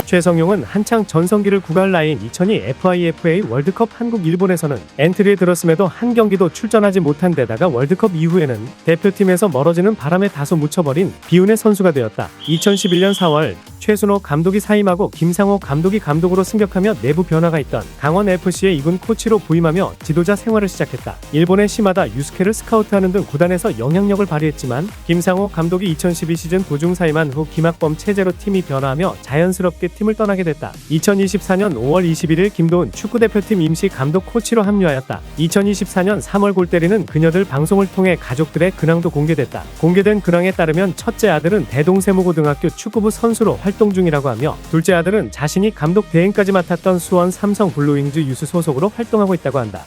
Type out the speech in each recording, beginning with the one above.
최성용은 한창 전성기를 구가할 나이인 2002 FIFA 월드컵 한국 일본에서는 엔트리에 들었음에도 한 경기도 출전하지 못한 데다가 월드컵 이후에는 대표팀에서 멀어지는 바람에 다소 묻혀버린 비운의 선수가 되었다. 2011년 4월 최순호 감독이 사임하고 김상호 감독이 감독으로 승격하며 내부 변화가 있던 강원FC의 2군 코치로 부임하며 지도자 생활을 시작했다. 일본의 시마다 유스케를 스카우트하는 등 구단에서 영향력을 발휘했지만 김상호 감독이 2012 시즌 도중 사임한 후 김학범 체제로 팀이 변화하며 자연스럽게 팀을 떠나게 됐다. 2024년 5월 21일 김도훈 축구대표팀 임시 감독 코치로 합류하였다. 2024년 3월 골 때리는 그녀들 방송을 통해 가족들의 근황도 공개됐다. 공개된 근황에 따르면 첫째 아들은 대동세무고등학교 축구부 선수로 활동 중이라고 하며 둘째 아들은 자신이 감독 대행까지 맡았던 수원 삼성 블루윙즈 유스 소속으로 활동하고 있다고 한다.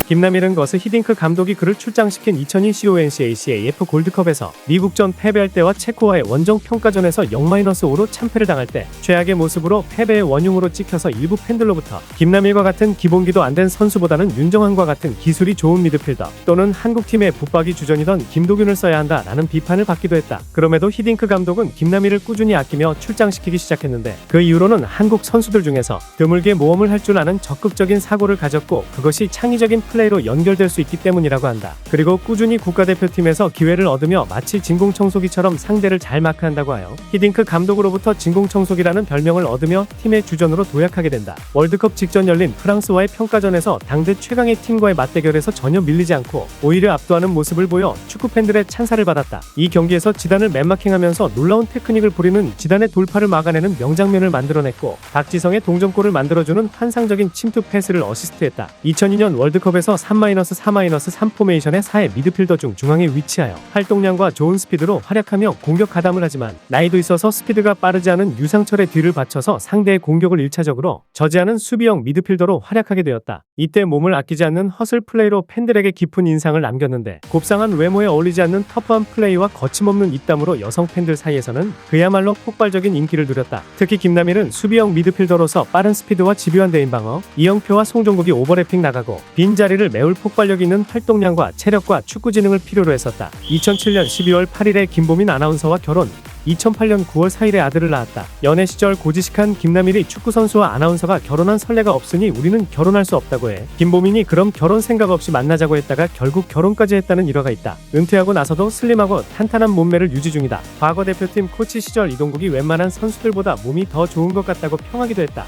김남일은 거스 히딩크 감독이 그를 출장시킨 2002 CONCACAF 골드컵에서 미국전 패배할 때와 체코와의 원정 평가전에서 0-5로 참패를 당할 때 최악의 모습으로 패배의 원흉으로 찍혀서 일부 팬들로부터 김남일과 같은 기본기도 안 된 선수보다는 윤정환과 같은 기술이 좋은 미드필더 또는 한국팀의 붙박이 주전이던 김도균을 써야 한다라는 비판을 받기도 했다. 그럼에도 히딩크 감독은 김남일을 꾸준히 아끼며 출장시키기 시작했는데 그 이후로는 한국 선수들 중에서 드물게 모험을 할 줄 아는 적극적인 사고를 가졌고 그것이 창의적인 플레이로 연결될 수 있기 때문이라고 한다. 그리고 꾸준히 국가대표팀에서 기회를 얻으며 마치 진공청소기처럼 상대를 잘 마크한다고 하여 히딩크 감독으로부터 진공청소기라는 별명을 얻으며 팀의 주전으로 도약하게 된다. 월드컵 직전 열린 프랑스와의 평가전에서 당대 최강의 팀과의 맞대결에서 전혀 밀리지 않고 오히려 압도하는 모습을 보여 축구 팬들의 찬사를 받았다. 이 경기에서 지단을 맨마킹하면서 놀라운 테크닉을 부리는 지단의 돌파를 막아내는 명장면을 만들어냈고 박지성의 동점골을 만들어주는 환상적인 침투 패스를 어시스트했다. 2002년 월드컵에서 3-4-3 포메이션의 4의 미드필더 중 중앙에 위치하여 활동량과 좋은 스피드로 활약하며 공격 가담을 하지만 나이도 있어서 스피드가 빠르지 않은 유상철의 뒤를 받쳐서 상대의 공격을 1차적으로 저지하는 수비형 미드필더로 활약하게 되었다. 이때 몸을 아끼지 않는 허슬 플레이로 팬들에게 깊은 인상을 남겼는데 곱상한 외모에 어울리지 않는 터프한 플레이와 거침없는 입담으로 여성 팬들 사이에서는 그야말로 폭발적인 인기를 누렸다. 특히 김남일은 수비형 미드필더로서 빠른 스피드와 집요한 대인 방어, 이영표와 송종국이 오버래핑 나가고 빈자리를 메울 폭발력 있는 활동량과 체력과 축구 지능을 필요로 했었다. 2007년 12월 8일에 김보민 아나운서와 결혼, 2008년 9월 4일에 아들을 낳았다. 연애 시절 고지식한 김남일이 축구선수와 아나운서가 결혼한 선례가 없으니 우리는 결혼할 수 없다고 해. 김보민이 그럼 결혼 생각 없이 만나자고 했다가 결국 결혼까지 했다는 일화가 있다. 은퇴하고 나서도 슬림하고 탄탄한 몸매를 유지 중이다. 과거 대표팀 코치 시절 이동국이 웬만한 선수들보다 몸이 더 좋은 것 같다고 평하기도 했다.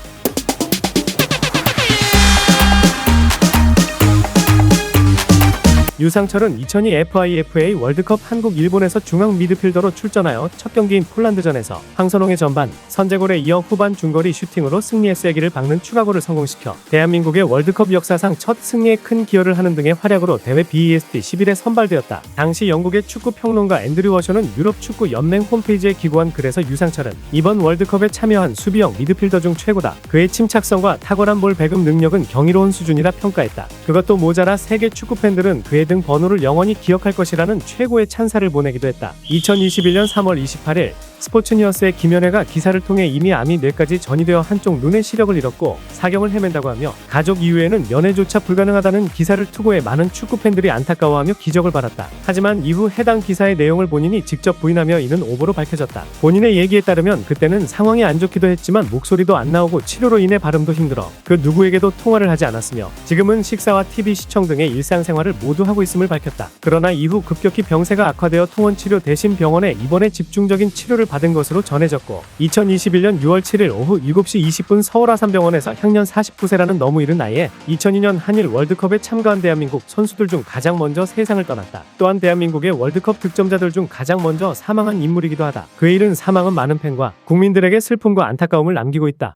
유상철은 2002 FIFA 월드컵 한국 일본에서 중앙 미드필더로 출전하여 첫 경기인 폴란드전에서 황선홍의 전반, 선제골에 이어 후반 중거리 슈팅으로 승리의 쐐기를 박는 추가골을 성공시켜 대한민국의 월드컵 역사상 첫 승리에 큰 기여를 하는 등의 활약으로 대회 BEST 11에 선발되었다. 당시 영국의 축구 평론가 앤드류 워셔는 유럽 축구 연맹 홈페이지에 기고한 글에서 유상철은 이번 월드컵에 참여한 수비형 미드필더 중 최고다. 그의 침착성과 탁월한 볼 배급 능력은 경이로운 수준이라 평가했다. 그것도 모자라 세계 축구 팬들은 그의 등 번호를 영원히 기억할 것이라는 최고의 찬사를 보내기도 했다. 2021년 3월 28일 스포츠뉴스의 김연애가 기사를 통해 이미 암이 뇌까지 전이되어 한쪽 눈의 시력을 잃었고 사경을 헤맨다고 하며 가족 이후에는 연애조차 불가능하다는 기사를 투고해 많은 축구팬들이 안타까워하며 기적을 바랐다. 하지만 이후 해당 기사의 내용을 본인이 직접 부인하며 이는 오보로 밝혀졌다. 본인의 얘기에 따르면 그때는 상황이 안 좋기도 했지만 목소리도 안 나오고 치료로 인해 발음도 힘들어 그 누구에게도 통화를 하지 않았으며 지금은 식사와 TV 시청 등의 일상생활을 모두 하고 있음을 밝혔다. 그러나 이후 급격히 병세가 악화되어 통원치료 대신 병원에 입원해 집중적인 치료를 받은 것으로 전해졌고 2021년 6월 7일 오후 7시 20분 서울 아산병원에서 향년 49세라는 너무 이른 나이에 2002년 한일 월드컵에 참가한 대한민국 선수들 중 가장 먼저 세상을 떠났다. 또한 대한민국의 월드컵 득점자들 중 가장 먼저 사망한 인물이기도 하다. 그의 이른 사망은 많은 팬과 국민들에게 슬픔과 안타까움을 남기고 있다.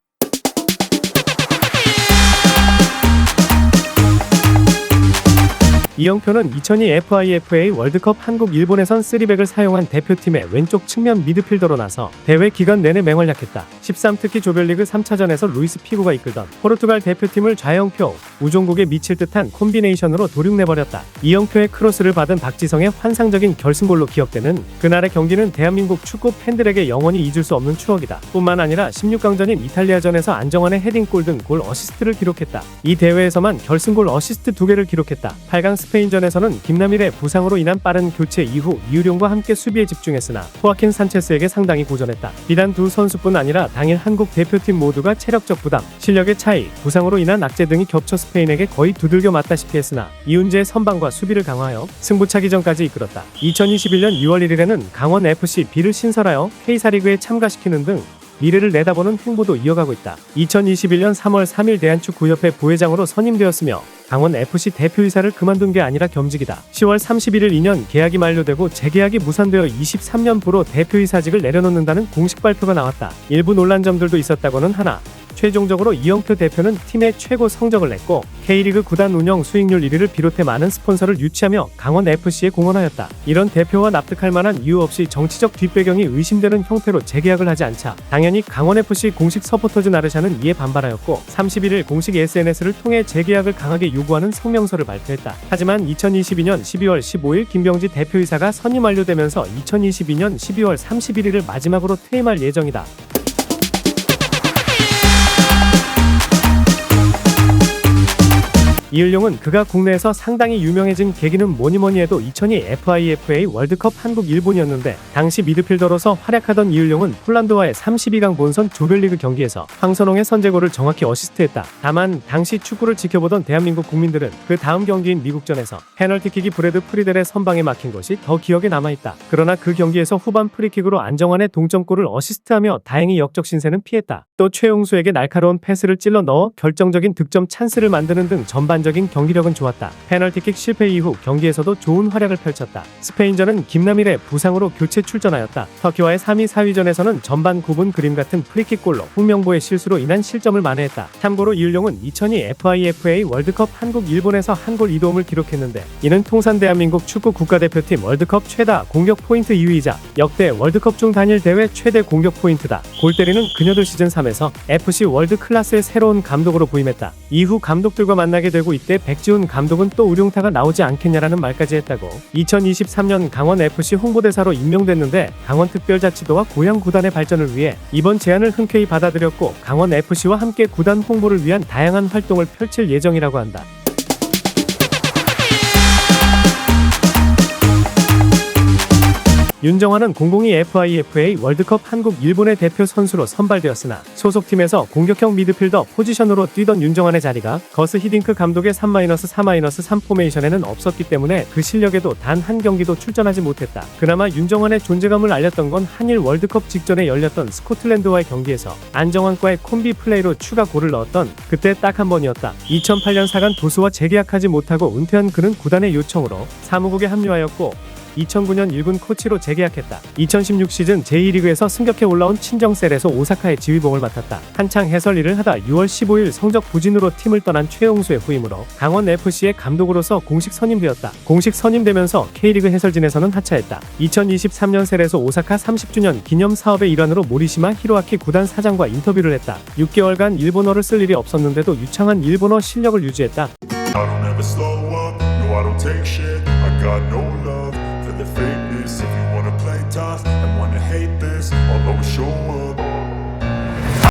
이영표는 2002 FIFA 월드컵 한국 일본에선 3백을 사용한 대표팀의 왼쪽 측면 미드필더로 나서 대회 기간 내내 맹활약했다. 13 특히 조별리그 3차전에서 루이스 피고가 이끌던 포르투갈 대표팀을 좌영표, 우종국에 미칠 듯한 콤비네이션으로 도륙내버렸다. 이영표의 크로스를 받은 박지성의 환상적인 결승골로 기억되는 그날의 경기는 대한민국 축구 팬들에게 영원히 잊을 수 없는 추억이다. 뿐만 아니라 16강전인 이탈리아전에서 안정환의 헤딩골 등 골 어시스트를 기록했다. 이 대회에서만 결승골 어시스트 2개를 기록했다. 8강 스페인전에서는 김남일의 부상으로 인한 빠른 교체 이후 이유룡과 함께 수비에 집중했으나 호아킨 산체스에게 상당히 고전했다. 비단 두 선수뿐 아니라 당일 한국 대표팀 모두가 체력적 부담, 실력의 차이, 부상으로 인한 악재 등이 겹쳐 스페인에게 거의 두들겨 맞다시피 했으나 이훈재의 선방과 수비를 강화하여 승부차기전까지 이끌었다. 2021년 6월 1일에는 강원FC B를 신설하여 K사리그에 참가시키는 등 미래를 내다보는 행보도 이어가고 있다. 2021년 3월 3일 대한축구협회 부회장으로 선임되었으며 강원FC 대표이사를 그만둔 게 아니라 겸직이다. 10월 31일 2년 계약이 만료되고 재계약이 무산되어 23년부로 대표이사직을 내려놓는다는 공식 발표가 나왔다. 일부 논란 점들도 있었다고는 하나 최종적으로 이영표 대표는 팀의 최고 성적을 냈고 K리그 구단 운영 수익률 1위를 비롯해 많은 스폰서를 유치하며 강원FC에 공헌하였다. 이런 대표와 납득할 만한 이유 없이 정치적 뒷배경이 의심되는 형태로 재계약을 하지 않자 당연히 강원FC 공식 서포터즈 나르샤는 이에 반발하였고 31일 공식 SNS를 통해 재계약을 강하게 요구하는 성명서를 발표했다. 하지만 2022년 12월 15일 김병지 대표이사가 선임 완료되면서 2022년 12월 31일을 마지막으로 퇴임할 예정이다. 이을용은 그가 국내에서 상당히 유명해진 계기는 뭐니뭐니해도 2002 FIFA 월드컵 한국 일본이었는데 당시 미드필더로서 활약하던 이을용은 폴란드와의 32강 본선 조별리그 경기에서 황선홍의 선제골을 정확히 어시스트했다. 다만 당시 축구를 지켜보던 대한민국 국민들은 그 다음 경기인 미국전에서 페널티킥이 브래드 프리델의 선방에 막힌 것이 더 기억에 남아있다. 그러나 그 경기에서 후반 프리킥으로 안정환의 동점골을 어시스트하며 다행히 역적 신세는 피했다. 또 최용수에게 날카로운 패스를 찔러 넣어 결정적인 득점 찬스를 만드는 등 전반적인 경기력은 좋았다. 페널티킥 실패 이후 경기에서도 좋은 활약을 펼쳤다. 스페인전은 김남일의 부상으로 교체 출전하였다. 터키와의 3위 4위전에서는 전반 9분 그림 같은 프리킥골로 홍명보의 실수로 인한 실점을 만회했다. 참고로 이을용은 2002 FIFA 월드컵 한국 일본에서 한 골 2도움을 기록했는데 이는 통산 대한민국 축구 국가대표팀 월드컵 최다 공격 포인트 2위이자 역대 월드컵 중 단일 대회 최대 공격 포인트다. 골 때리는 그녀들 시즌 3에서 FC 월드 클래스의 새로운 감독으로 부임했다. 이후 감독들과 만나게 되고 이때 백지훈 감독은 또 우룡타가 나오지 않겠냐라는 말까지 했다고. 2023년 강원FC 홍보대사로 임명됐는데 강원특별자치도와 고향 구단의 발전을 위해 이번 제안을 흔쾌히 받아들였고 강원FC와 함께 구단 홍보를 위한 다양한 활동을 펼칠 예정이라고 한다. 윤정환은 002 FIFA 월드컵 한국 일본의 대표 선수로 선발되었으나 소속팀에서 공격형 미드필더 포지션으로 뛰던 윤정환의 자리가 거스 히딩크 감독의 3-4-3 포메이션에는 없었기 때문에 그 실력에도 단 한 경기도 출전하지 못했다. 그나마 윤정환의 존재감을 알렸던 건 한일 월드컵 직전에 열렸던 스코틀랜드와의 경기에서 안정환과의 콤비 플레이로 추가 골을 넣었던 그때 딱 한 번이었다. 2008년 4간 도수와 재계약하지 못하고 은퇴한 그는 구단의 요청으로 사무국에 합류하였고 2009년 1군 코치로 재계약했다. 2016 시즌 제2리그에서 승격해 올라온 친정셀에서 오사카의 지휘봉을 맡았다. 한창 해설 일을 하다 6월 15일 성적 부진으로 팀을 떠난 최용수의 후임으로 강원FC의 감독으로서 공식 선임되었다. 공식 선임되면서 K리그 해설진에서는 하차했다. 2023년 셀에서 오사카 30주년 기념 사업의 일환으로 모리시마 히로아키 구단 사장과 인터뷰를 했다. 6개월간 일본어를 쓸 일이 없었는데도 유창한 일본어 실력을 유지했다. The fakeness, if you wanna play tough and wanna hate this, I'll always show